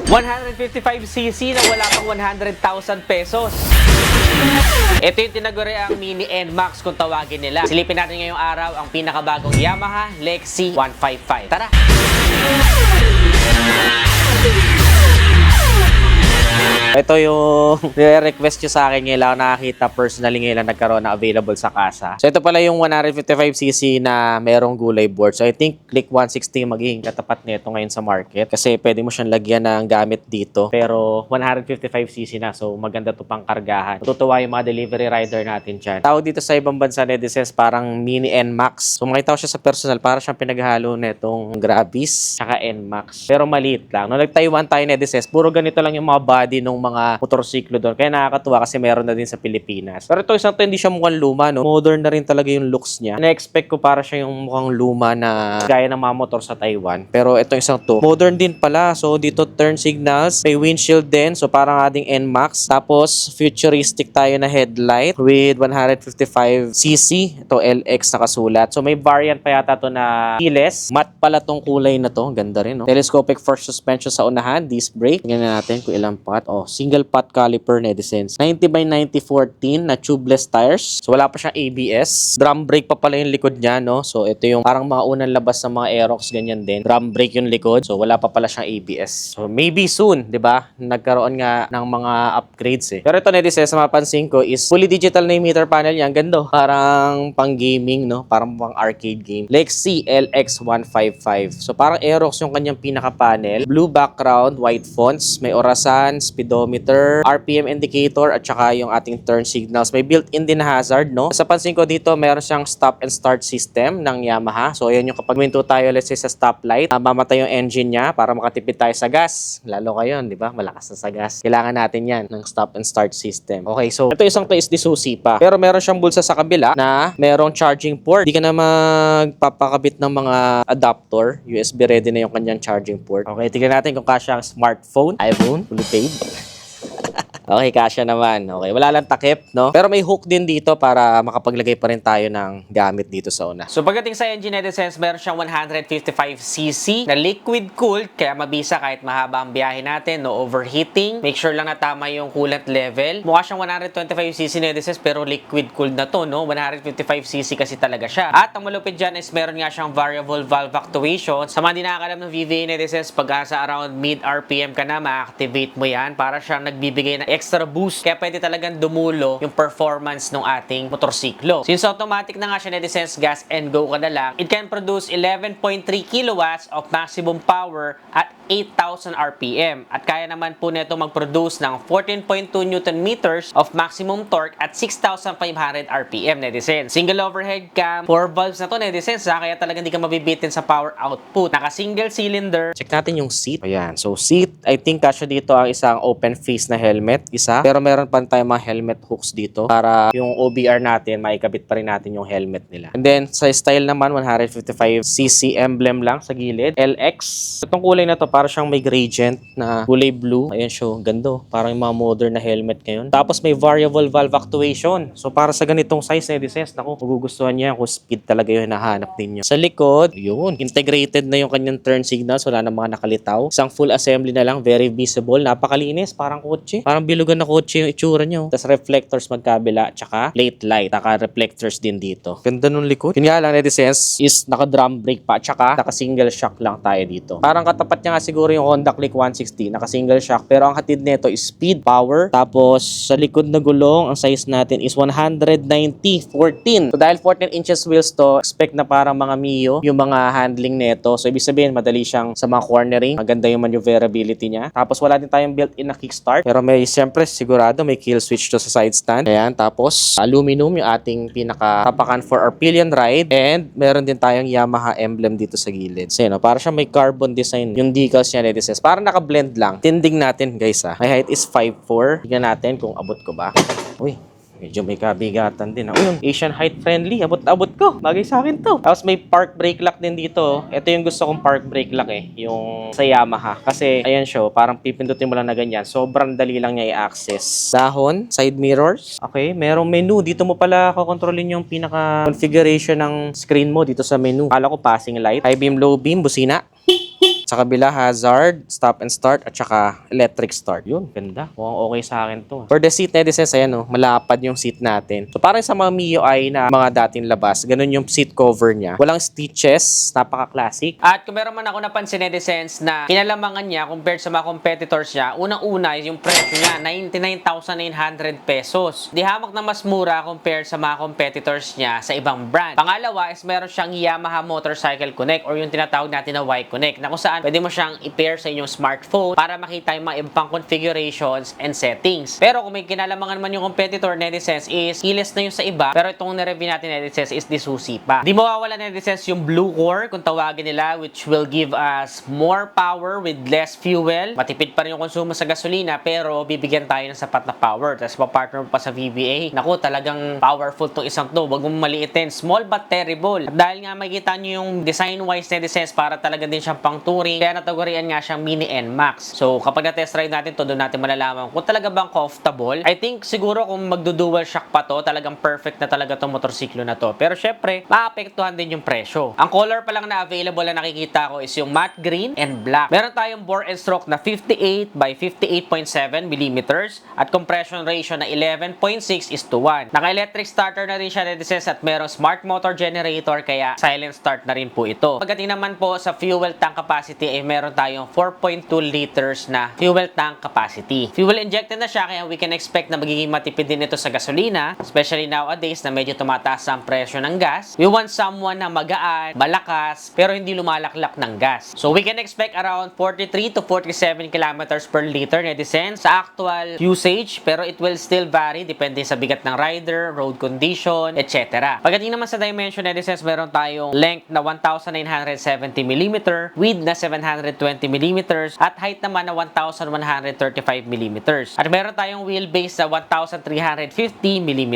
155cc na wala pang 100,000 pesos. Ito yung tinaguriang Mini NMAX kung tawagin nila. Silipin natin ngayong araw ang pinakabagong Yamaha Lexi 155. Tara! Ito yung request nyo sa akin ngayon lang nakakita personally ngayon lang nagkaroon na available sa kasa. So ito pala yung 155cc na merong gulay board. So I think Click 160 magiging katapat nito ngayon sa market kasi pwede mo siyang lagyan ng gamit dito. Pero 155cc na so maganda to pang kargahan. Matutuwa yung mga delivery rider natin dyan. Tawag dito sa ibang bansa netizens parang Mini NMAX. So makita ko siya sa personal para siyang pinaghalo netong Grabis tsaka NMAX. Pero maliit lang. Nung nag-Taiwan tayo netizens, puro ganito lang yung mga body nung mga motorsiklo doon. Kaya nakakatuwa kasi meron na din sa Pilipinas. Pero ito isang to hindi siya mukhang luma, no? Modern na rin talaga yung looks niya. Na-expect ko para siya yung mukhang luma na gaya ng mga motor sa Taiwan. Pero ito isang to, modern din pala. So dito turn signals, may windshield din. So parang ating NMAX. Tapos futuristic tayo na headlight with 155cc. Ito LX nakasulat. So may variant pa yata to na keyless. Matte pala tong kulay na to. Ganda rin, no? Telescopic force suspension sa unahan, disc brake. Tingnan natin kung ilang pot. Oh, single pot caliper netizens. 90 by 90 14 na tubeless tires. So wala pa siyang ABS. Drum brake pa pala yung likod niya, no? So ito yung parang mga unang labas ng mga Aerox ganyan din. Drum brake yung likod. So wala pa pala siyang ABS. So maybe soon, 'di ba? Nagkaroon nga ng mga upgrades eh. Pero ito netizens, mapansin ko is fully digital na yung meter panel niya. Ang ganda. Parang pang gaming, no? Parang pang arcade game. Lexi LX155. So parang Aerox yung kanyang pinaka panel. Blue background, white fonts, may orasan, speedometer, RPM indicator at saka yung ating turn signals. May built-in din na hazard, no? Sa pansin ko dito, meron siyang stop and start system ng Yamaha. So ayan yung kapag minto tayo let's say sa stoplight, mamatay yung engine niya para makatipid tayo sa gas. Lalo ngayon, di ba? Malakas na sa gas. Kailangan natin yan ng stop and start system. Okay, so ito isang to is disusi pa. Pero meron siyang bulsa sa kabila na merong charging port. Hindi ka na magpapakabit ng mga adapter. USB ready na yung kanyang charging port. Okay, tignan natin kung kasya ang smartphone, iPhone, fully paid. Okay, kasya naman. Okay, wala lang takip, no? Pero may hook din dito para makapaglagay pa rin tayo ng gamit dito sa una. So pagdating sa engine netizens, meron siyang 155cc na liquid cooled, kaya mabisa kahit mahaba ang biyahe natin, no overheating. Make sure lang na tama yung coolant level. Mukha siyang 125cc netizens pero liquid cooled na to, no? 155cc kasi talaga siya. At ang malupit dyan is meron nga siyang variable valve actuation. Sa mga di nakakalam ng VVA netizens, pag sa around mid RPM ka na, ma-activate mo yan para siyang nagbibigay ng extra boost. Kaya pwede talagang dumulo yung performance ng ating motorsiklo. Since automatic na nga siya netizens, gas and go ka na lang, it can produce 11.3 kilowatts of maximum power at 8,000 RPM. At kaya naman po nito mag-produce ng 14.2 Newton meters of maximum torque at 6,500 RPM netizens. Single overhead cam, 4 valves na to netizens, kaya talagang hindi ka mabibitin sa power output. Naka single cylinder. Check natin yung seat. Ayan. So seat, I think kasya dito ang isang open face na helmet. Isa. Pero meron pa tayong mga helmet hooks dito para yung OBR natin, maikabit pa rin natin yung helmet nila. And then, sa style naman, 155cc emblem lang sa gilid. LX. Itong kulay na to, para siyang may gradient na kulay blue. Ayan siya, ganda. Parang yung mga modern na helmet ngayon. Tapos may variable valve actuation. So, para sa ganitong size na designs, naku, magugustuhan niya kung speed talaga yung hinahanap ninyo. Sa likod, yun, integrated na yung kanyang turn signals. Wala na mga nakalitaw. Isang full assembly na lang, very visible. Napakalinis, parang kotse. Parang bilugan na kotse yung itsura nyo. Tapos reflectors magkabila, tsaka plate light. Taka reflectors din dito. Ganda nung likod. Yun nga lang, netizens, is naka-drum brake pa, tsaka naka-single shock lang tayo dito. Parang katapat niya nga siguro yung Honda Click 160, naka-single shock. Pero ang hatid nito is speed, power. Tapos sa likod na gulong, ang size natin is 190/14. So dahil 14 inches wheels to, expect na parang mga Mio yung mga handling nito. So ibig sabihin, madali siyang sa mga cornering. Maganda yung maneuverability niya. Tapos wala din tayong built-in na kickstart. Pero may siyempre sigurado may kill switch to sa side stand. Ayan, tapos aluminum yung ating pinaka-tapakan for our pillion ride. And meron din tayong Yamaha emblem dito sa gilid. So yun, para siya may carbon design yung decals niya netizens. Para naka-blend lang. Tinding natin guys ha. My height is 5'4". Tignan natin kung abot ko ba. Uy, medyo may kabigatan din. Yung Asian height friendly. Abot-abot ko. Bagay sa akin to. Tapos may park brake lock din dito. Ito yung gusto kong park brake lock eh. Yung sa Yamaha. Kasi ayan siya. Parang pipindutin mo lang na ganyan. Sobrang dali lang niya i-access. Dahon. Side mirrors. Okay. Merong menu. Dito mo pala kukontrolin yung pinaka-configuration ng screen mo dito sa menu. Kala ko passing light. High beam, low beam, busina. Sa kabila, hazard, stop and start, at saka electric start. Yun, ganda. Mukhang okay sa akin to. For the seat netizens, ayan o, malapad yung seat natin. So parang sa mga MIUI na mga dating labas, ganun yung seat cover niya. Walang stitches, napaka-classic. At kung meron man ako napansin netizens na kinalamangan niya compared sa mga competitors niya, unang-una yung presyo niya, 99,900 pesos. Di hamak na mas mura compared sa mga competitors niya sa ibang brand. Pangalawa is meron siyang Yamaha Motorcycle Connect or yung tinatawag natin na Y-Connect na kung saan pwede mo siyang i-pair sa inyong smartphone para makita yung mga ibang configurations and settings. Pero kung may kinalamangan man yung competitor netizens is keyless na yung sa iba, pero itong na-review natin netizens is disusi pa. Di mawawala netizens yung Blue Core kung tawagin nila, which will give us more power with less fuel. Matipid pa rin yung konsumo sa gasolina pero bibigyan tayo ng sapat na power. Tapos pa-partner mo pa sa VVA. Naku, talagang powerful tong isang to. Wag mong maliitin. Small but terrible. At dahil nga makikita nyo yung design-wise netizens para talaga din siyang pang touring, kaya natagurian nga siyang Mini NMAX. So, kapag na-test ride natin to, doon natin malalaman kung talaga bang comfortable. I think siguro kung magdo-dual shock pa to, talagang perfect na talaga tong motorsiklo na to. Pero syempre, maapektuhan din yung presyo. Ang color pa lang na available na nakikita ko is yung matte green and black. Meron tayong bore and stroke na 58 by 58.7 mm at compression ratio na 11.6:1. Naka-electric starter na rin siya netizens at merong smart motor generator kaya silent start na rin po ito. Pagdating naman po sa fuel tank capacity ay meron tayong 4.2 liters na fuel tank capacity. Fuel injected na siya kaya we can expect na magiging matipid din ito sa gasolina, especially nowadays na medyo tumataas ang presyo ng gas. We want someone na magaan, malakas, pero hindi lumalaklak ng gas. So we can expect around 43 to 47 kilometers per liter netizens sa actual usage, pero it will still vary depende sa bigat ng rider, road condition, etc. Pagdating naman sa dimension netizens, meron tayong length na 1,970 mm, width na 720 mm, at height naman na 1,135 mm. At meron tayong wheelbase na 1,350 mm.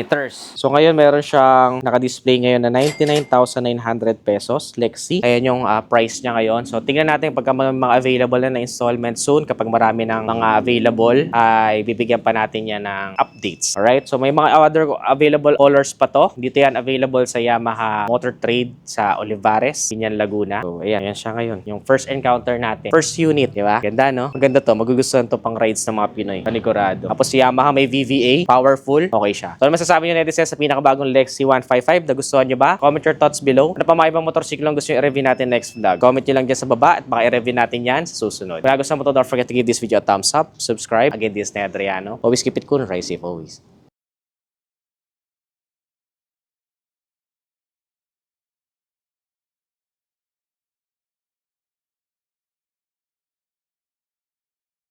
So ngayon meron siyang naka-display ngayon na 99,900 pesos, Lexi. Ayan yung price niya ngayon. So tingnan natin pagka mga available na installment soon, kapag marami ng mga available, ay bibigyan pa natin yan ng updates. Alright? So may mga other available colors pa to. Dito yan available sa Yamaha Motor Trade sa Olivares, Binyan, Laguna. So ayan siya ngayon. Yung first encounter natin. First unit, di ba? Ganda, no? Maganda to. Magugustuhan to pang rides ng mga Pinoy. Panigurado. Tapos si Yamaha may VVA. Powerful. Okay siya. So ano masasabi nyo netizens sa pinakabagong Lexi 155? Nagustuhan nyo ba? Comment your thoughts below. Ano pa mga ibang motorsiklo ang gusto nyo i-review natin next vlog? Comment nyo lang dyan sa baba at baka i-review natin yan sa susunod. Kung gusto mo to, don't forget to give this video a thumbs up, subscribe. Again, this is Adriano. Always keep it cool and ride safe always.